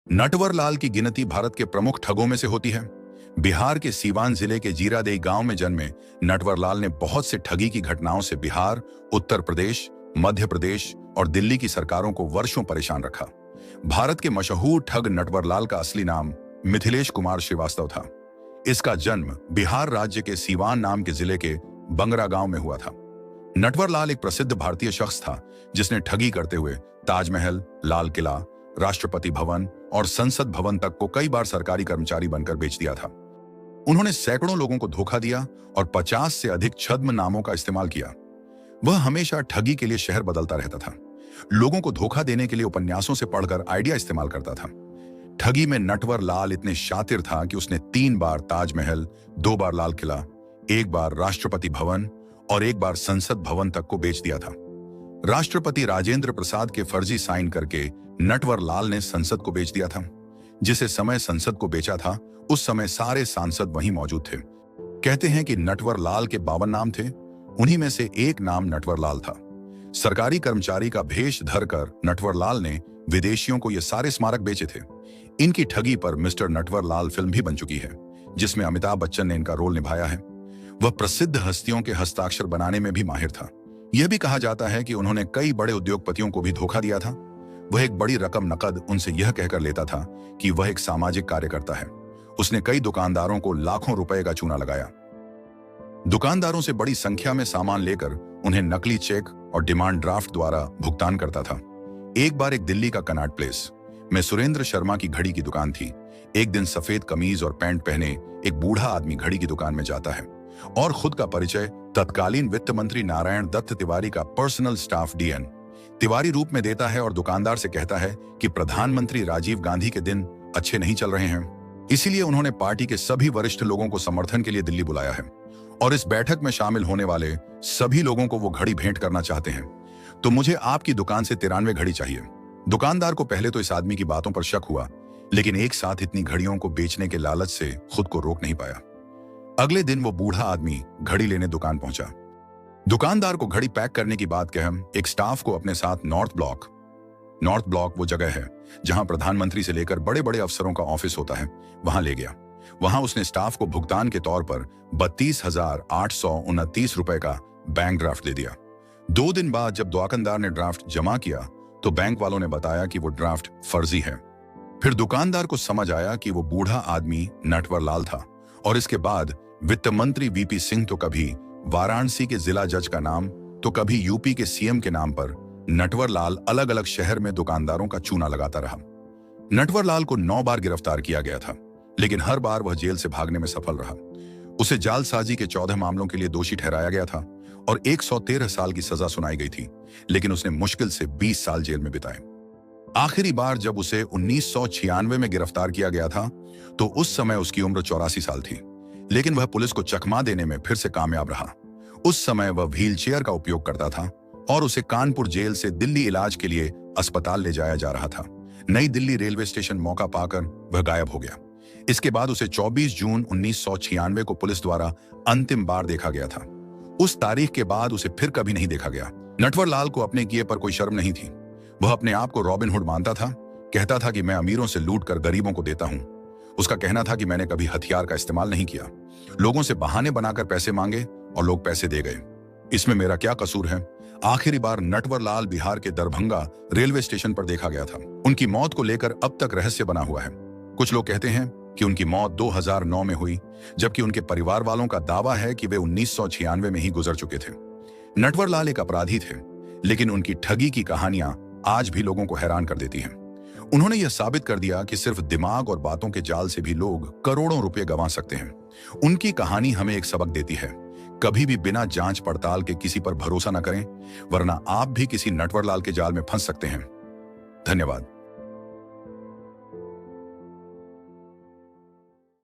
नटवरलाल की गिनती भारत के प्रमुख ठगों में से होती है। बिहार के सीवान जिले के जीरादेई गांव में जन्मे नटवरलाल ने बहुत से ठगी की घटनाओं से बिहार, उत्तर प्रदेश, मध्य प्रदेश और दिल्ली की सरकारों को वर्षों परेशान रखा। भारत के मशहूर ठग नटवरलाल का असली नाम मिथिलेश कुमार श्रीवास्तव था। इसका जन्म बिहार राज्य के सीवान नाम के जिले के बंगरा गांव में हुआ था। नटवरलाल एक प्रसिद्ध भारतीय शख्स था जिसने ठगी करते हुए ताजमहल, लाल किला, राष्ट्रपति भवन और संसद भवन तक को कई बार सरकारी कर्मचारी बनकर बेच दिया था। उन्होंने सैकड़ों लोगों को धोखा दिया और 50 से अधिक छद्म नामों का इस्तेमाल किया। वह हमेशा ठगी के लिए शहर बदलता रहता था। लोगों को धोखा देने के लिए उपन्यासों से पढ़कर आइडिया इस्तेमाल करता था। ठगी में नटवरलाल इतने शातिर था कि उसने 3 बार ताजमहल, 2 बार लाल किला, 1 बार राष्ट्रपति भवन और 1 बार संसद भवन तक को बेच दिया था। राष्ट्रपति राजेंद्र प्रसाद के फर्जी साइन करके नटवरलाल ने संसद को बेच दिया था। जिसे समय संसद को बेचा था उस समय सारे सांसद वहीं मौजूद थे। कहते हैं कि नटवरलाल के 52 नाम थे, उन्हीं में से एक नाम नटवरलाल था। सरकारी कर्मचारी का भेष धरकर नटवरलाल ने विदेशियों को ये सारे स्मारक बेचे थे। इनकी ठगी पर मिस्टर नटवरलाल फिल्म भी बन चुकी है, जिसमें अमिताभ बच्चन ने इनका रोल निभाया है। वह प्रसिद्ध हस्तियों के हस्ताक्षर बनाने में भी माहिर था। यह भी कहा जाता है कि उन्होंने कई बड़े उद्योगपतियों को भी धोखा दिया था। वह एक बड़ी रकम नकद उनसे यह कहकर लेता था कि वह एक सामाजिक कार्यकर्ता है। उसने कई दुकानदारों को लाखों रुपए का चूना लगाया। दुकानदारों से बड़ी संख्या में सामान लेकर उन्हें नकली चेक और डिमांड ड्राफ्ट द्वारा भुगतान करता था। एक बार एक दिल्ली का कनॉट प्लेस में सुरेंद्र शर्मा की घड़ी की दुकान थी। एक दिन सफेद कमीज और पैंट पहने एक बूढ़ा आदमी घड़ी की दुकान में जाता है और खुद का परिचय तत्कालीन वित्त मंत्री नारायण दत्त तिवारी का पर्सनल स्टाफ डीएन तिवारी रूप में देता है और दुकानदार से कहता है कि प्रधानमंत्री राजीव गांधी के दिन अच्छे नहीं चल रहे हैं, इसीलिए उन्होंने पार्टी के सभी वरिष्ठ लोगों को समर्थन के लिए दिल्ली बुलाया है और इस बैठक में शामिल होने वाले सभी लोगों को वो घड़ी भेंट करना चाहते हैं। तो मुझे आपकी दुकान से 93 घड़ी चाहिए। दुकानदार को पहले तो इस आदमी की बातों पर शक हुआ, लेकिन एक साथ इतनी घड़ियों को बेचने के लालच से खुद को रोक नहीं पाया। अगले दिन वो बूढ़ा आदमी घड़ी लेने दुकान पहुंचा। दुकानदार को घड़ी पैक करने की बात कह एक स्टाफ को अपने साथ नॉर्थ ब्लॉक वो जगह है जहां प्रधानमंत्री से लेकर बड़े बड़े अफसरों का ऑफिस होता है, वहां ले गया। वहां उसने स्टाफ को भुगतान के तौर पर 32,829 रुपए का बैंक ड्राफ्ट दे दिया। 2 दिन बाद जब दुकानदार ने ड्राफ्ट जमा किया तो बैंक वालों ने बताया कि वो ड्राफ्ट फर्जी है। फिर दुकानदार को समझ आया कि वो बूढ़ा आदमी नटवरलाल था और इसके बाद वित्त मंत्री वीपी सिंह तो कभी वाराणसी के जिला जज का नाम तो कभी यूपी के सीएम के नाम पर नटवरलाल अलग अलग शहर में दुकानदारों का चूना लगाता रहा। नटवरलाल को 9 बार गिरफ्तार किया गया था, लेकिन हर बार वह जेल से भागने में सफल रहा। उसे जालसाजी के 14 मामलों के लिए दोषी ठहराया गया था और 113 साल की सजा सुनाई गई थी, लेकिन उसने मुश्किल से 20 साल जेल में बिताए। आखिरी बार जब उसे 1996 में गिरफ्तार किया गया था तो उस समय उसकी उम्र 84 साल थी, लेकिन वह पुलिस को चकमा देने में फिर से कामयाब रहा। उस समय वह व्हीलचेयर का उपयोग करता था और उसे कानपुर जेल से दिल्ली इलाज के लिए अस्पताल ले जाया जा रहा था। नई दिल्ली रेलवे स्टेशन मौका पाकर वह गायब हो गया। इसके बाद उसे 24 जून 1996 को पुलिस द्वारा अंतिम बार देखा गया था। उस तारीख के बाद उसे फिर कभी नहीं देखा गया। नटवरलाल को अपने किए पर कोई शर्म नहीं थी। वह अपने आप को रॉबिन हुड मानता था। कहता था कि मैं अमीरों से लूट कर गरीबों को देता हूं। उसका कहना था कि मैंने कभी हथियार का इस्तेमाल नहीं किया। लोगों से बहाने बनाकर पैसे मांगे और लोग पैसे दे गए। इसमें मेरा क्या कसूर है? आखिरी बार नटवरलाल बिहार के दरभंगा रेलवे स्टेशन पर देखा गया था। उनकी मौत को लेकर अब तक रहस्य बना हुआ है। कुछ लोग कहते हैं कि उनकी मौत 2009 में हुई, जबकि उनके परिवार वालों का दावा है कि वे 1996 में ही गुजर चुके थे। नटवरलाल एक अपराधी थे, लेकिन उनकी ठगी की कहानियां आज भी लोगों को हैरान कर देती हैं। उन्होंने यह साबित कर दिया कि सिर्फ दिमाग और बातों के जाल से भी लोग करोड़ों रुपए गंवा सकते हैं। उनकी कहानी हमें एक सबक देती है, कभी भी बिना जांच पड़ताल के किसी पर भरोसा न करें, वरना आप भी किसी नटवरलाल के जाल में फंस सकते हैं। धन्यवाद।